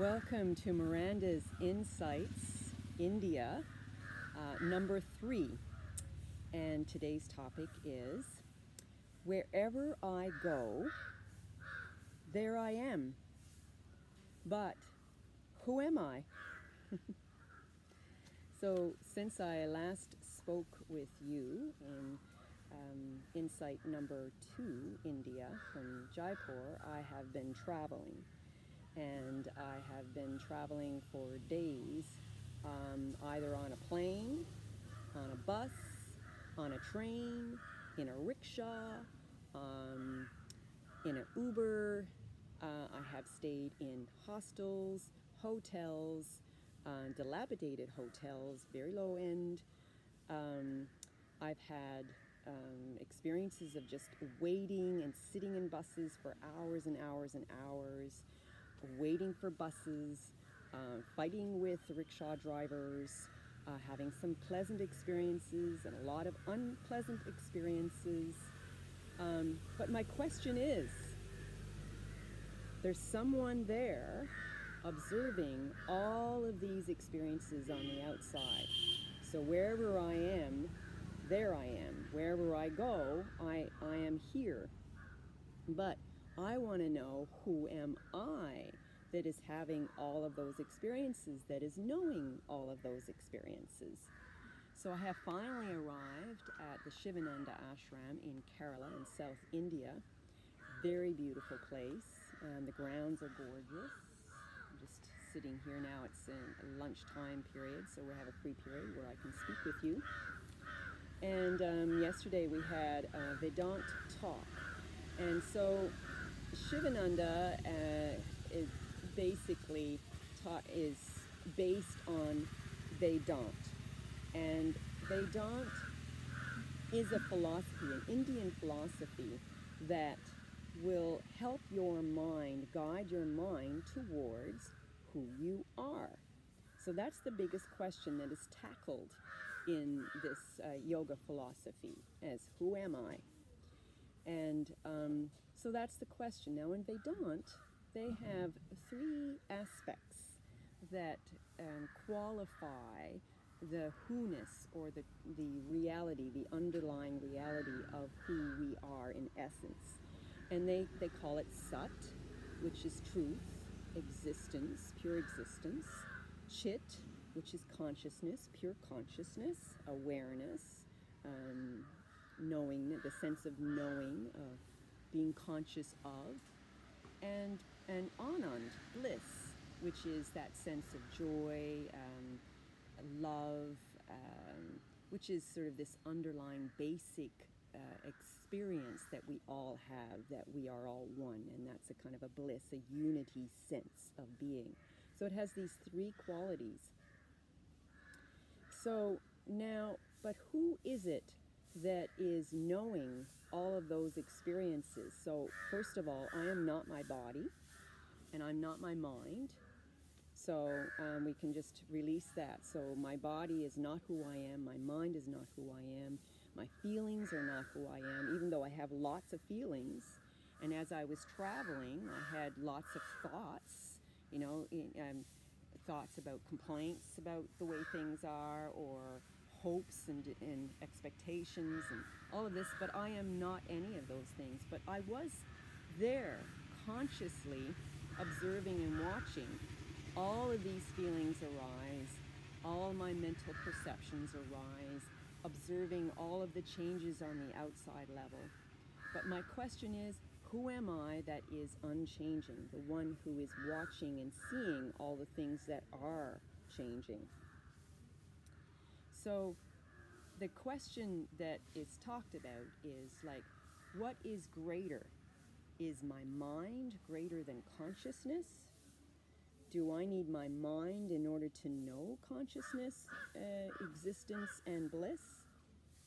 Welcome to Miranda's Insights, India, number 3. And today's topic is, wherever I go, there I am. But who am I? So since I last spoke with you in Insight number 2, India, from Jaipur, I have been traveling. And I have been traveling for days, either on a plane, on a bus, on a train, in a rickshaw, in an Uber. I have stayed in hostels, hotels, dilapidated hotels, very low end. I've had experiences of just waiting and sitting in buses for hours and hours and hours, waiting for buses, fighting with rickshaw drivers, having some pleasant experiences and a lot of unpleasant experiences. But my question is, there's someone there observing all of these experiences on the outside. So wherever I am, there I am. Wherever I go, I am here. But I want to know, who am I that is having all of those experiences, that is knowing all of those experiences? So I have finally arrived at the Shivananda Ashram in Kerala in South India. Very beautiful place, and the grounds are gorgeous. I'm just sitting here now. It's a lunchtime period, so we have a free period where I can speak with you. And yesterday we had a Vedant talk. And so Shivananda is basically is based on Vedant. And Vedant is a philosophy, an Indian philosophy, that will help your mind, guide your mind towards who you are. So that's the biggest question that is tackled in this yoga philosophy, as who am I? And so that's the question. Now in Vedant, they have 3 aspects that qualify the who-ness, or the reality, the underlying reality of who we are in essence. And they call it Sat, which is truth, existence, pure existence; Chit, which is consciousness, pure consciousness, awareness, knowing, the sense of knowing, of being conscious of; and Anand, bliss, which is that sense of joy, love, which is sort of this underlying basic experience that we all have, that we are all one, and that's a kind of a bliss, a unity sense of being. So it has these 3 qualities. So now, but who is it that is knowing all of those experiences? So first of all, I am not my body, and I'm not my mind. So we can just release that. So my body is not who I am, my mind is not who I am, my feelings are not who I am, even though I have lots of feelings. And as I was traveling, I had lots of thoughts, thoughts about complaints about the way things are, or hopes and expectations and all of this, but I am not any of those things. But I was there consciously observing and watching all of these feelings arise, all my mental perceptions arise, observing all of the changes on the outside level. But my question is, who am I that is unchanging, the one who is watching and seeing all the things that are changing? So the question that is talked about is like, what is greater? Is my mind greater than consciousness? Do I need my mind in order to know consciousness, existence, and bliss?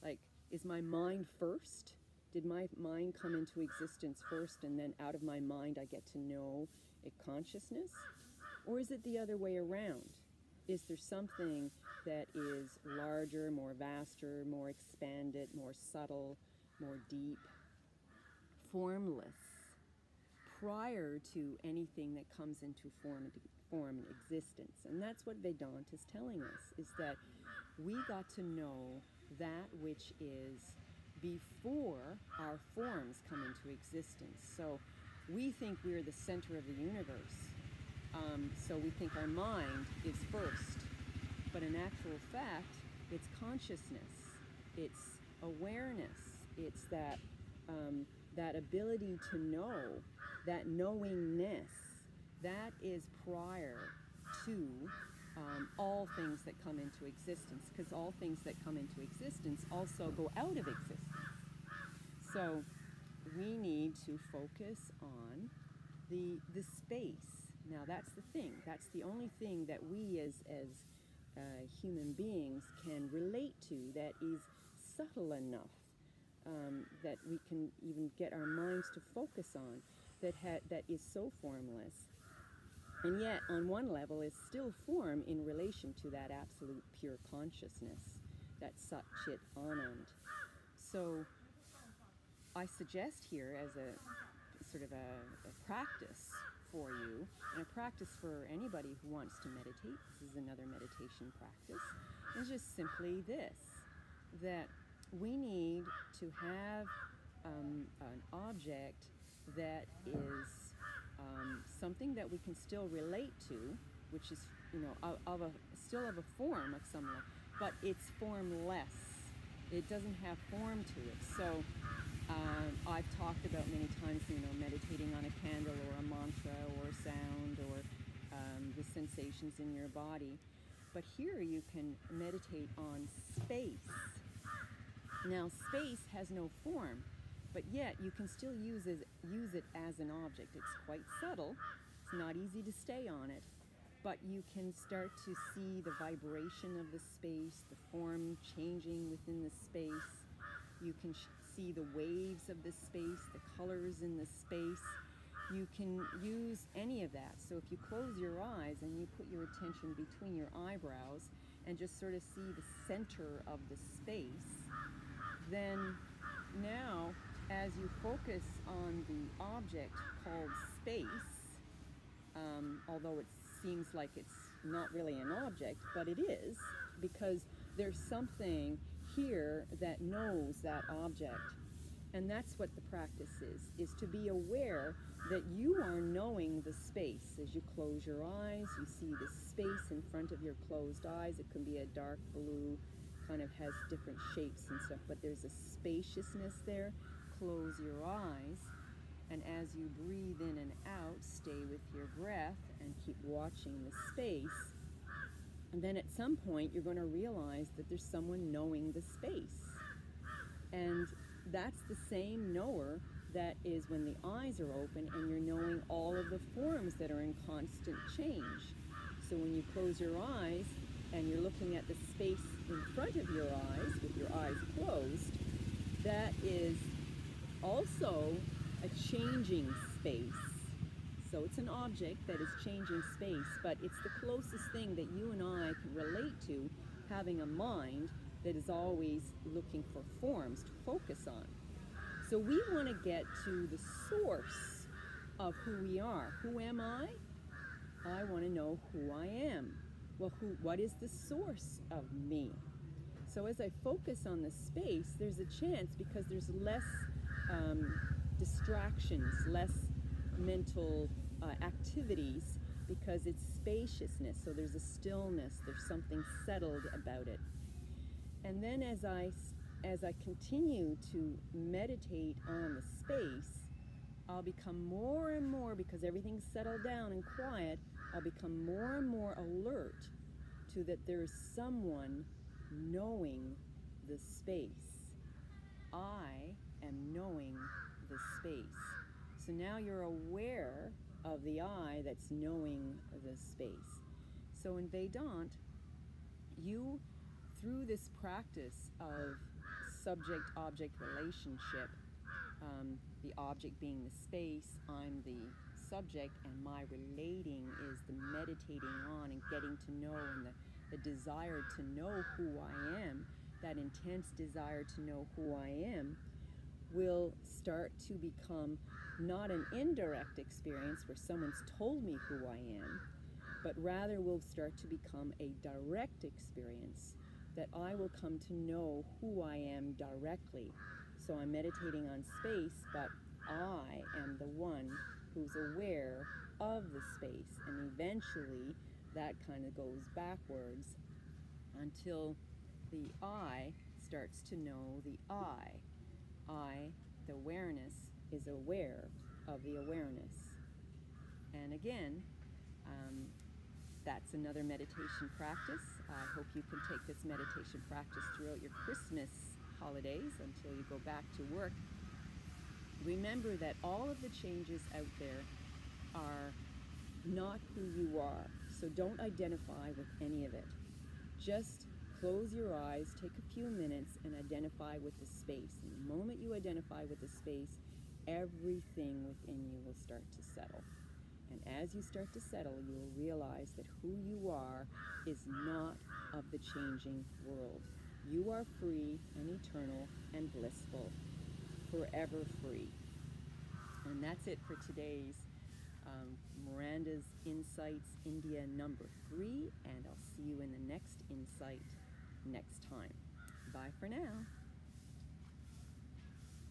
Like, is my mind first? Did my mind come into existence first, and then out of my mind I get to know a consciousness? Or is it the other way around? Is there something that is larger, more vaster, more expanded, more subtle, more deep, formless, prior to anything that comes into form and existence. And that's what Vedanta is telling us, is that we got to know that which is before our forms come into existence. So we think we're the center of the universe. So we think our mind is first. But in actual fact, it's consciousness, it's awareness, it's that, that ability to know, that knowingness, that is prior to all things that come into existence, because all things that come into existence also go out of existence. So we need to focus on the space. Now that's the thing. That's the only thing that we as human beings can relate to that is subtle enough that we can even get our minds to focus on, that is so formless, and yet on one level is still form in relation to that absolute pure consciousness, that Sat Chit Anand. So I suggest here as a sort of a practice for you, and a practice for anybody who wants to meditate, this is another meditation practice, is just simply this, that we need to have an object that is something that we can still relate to, which is, you know, still of a form of some level, but it's formless. It doesn't have form to it. So I've talked about many times, you know, meditating on a candle or a mantra or a sound or the sensations in your body. But here you can meditate on space. Now, space has no form, but yet you can still use it as an object. It's quite subtle. It's not easy to stay on it, but you can start to see the vibration of the space, the form changing within the space. You can see the waves of the space, the colors in the space. You can use any of that. So if you close your eyes and you put your attention between your eyebrows and just sort of see the center of the space, then now as you focus on the object called space, although it seems like it's not really an object, but it is, because there's something here that knows that object. And that's what the practice is to be aware that you are knowing the space. As you close your eyes, you see the space in front of your closed eyes. It can be a dark blue, kind of has different shapes and stuff, but there's a spaciousness there. Close your eyes, and as you breathe in and out, stay with your breath and keep watching the space. And then at some point, you're going to realize that there's someone knowing the space. And that's the same knower that is when the eyes are open and you're knowing all of the forms that are in constant change. So when you close your eyes and you're looking at the space in front of your eyes with your eyes closed, that is also a changing space. So it's an object that is changing space, but it's the closest thing that you and I can relate to having a mind that is always looking for forms to focus on. So we want to get to the source of who we are. Who am I? I want to know who I am. Well, what is the source of me? So as I focus on the space, there's a chance, because there's less distractions, less mental activities, because it's spaciousness. So there's a stillness, there's something settled about it. And then as I continue to meditate on the space, I'll become more and more, because everything's settled down and quiet, I'll become more and more alert to that there is someone knowing the space. I am knowing the space. So now you're aware of the I that's knowing the space. So in Vedanta, you, through this practice of subject-object relationship, the object being the space, I'm the subject, and my relating is the meditating on and getting to know, and the desire to know who I am, that intense desire to know who I am, will start to become not an indirect experience where someone's told me who I am, but rather will start to become a direct experience that I will come to know who I am directly. So I'm meditating on space, but I am the one who's aware of the space, and eventually that kind of goes backwards until the I starts to know the I. I, the awareness, is aware of the awareness. And again, that's another meditation practice. I hope you can take this meditation practice throughout your Christmas holidays until you go back to work. Remember that all of the changes out there are not who you are, so don't identify with any of it. Just close your eyes, take a few minutes, and identify with the space. And the moment you identify with the space, everything within you will start to settle. And as you start to settle, you will realize that who you are is not of the changing world. You are free and eternal and blissful, forever free. And that's it for today's Miranda's Insights India number 3, and I'll see you in the next insight next time. Bye for now.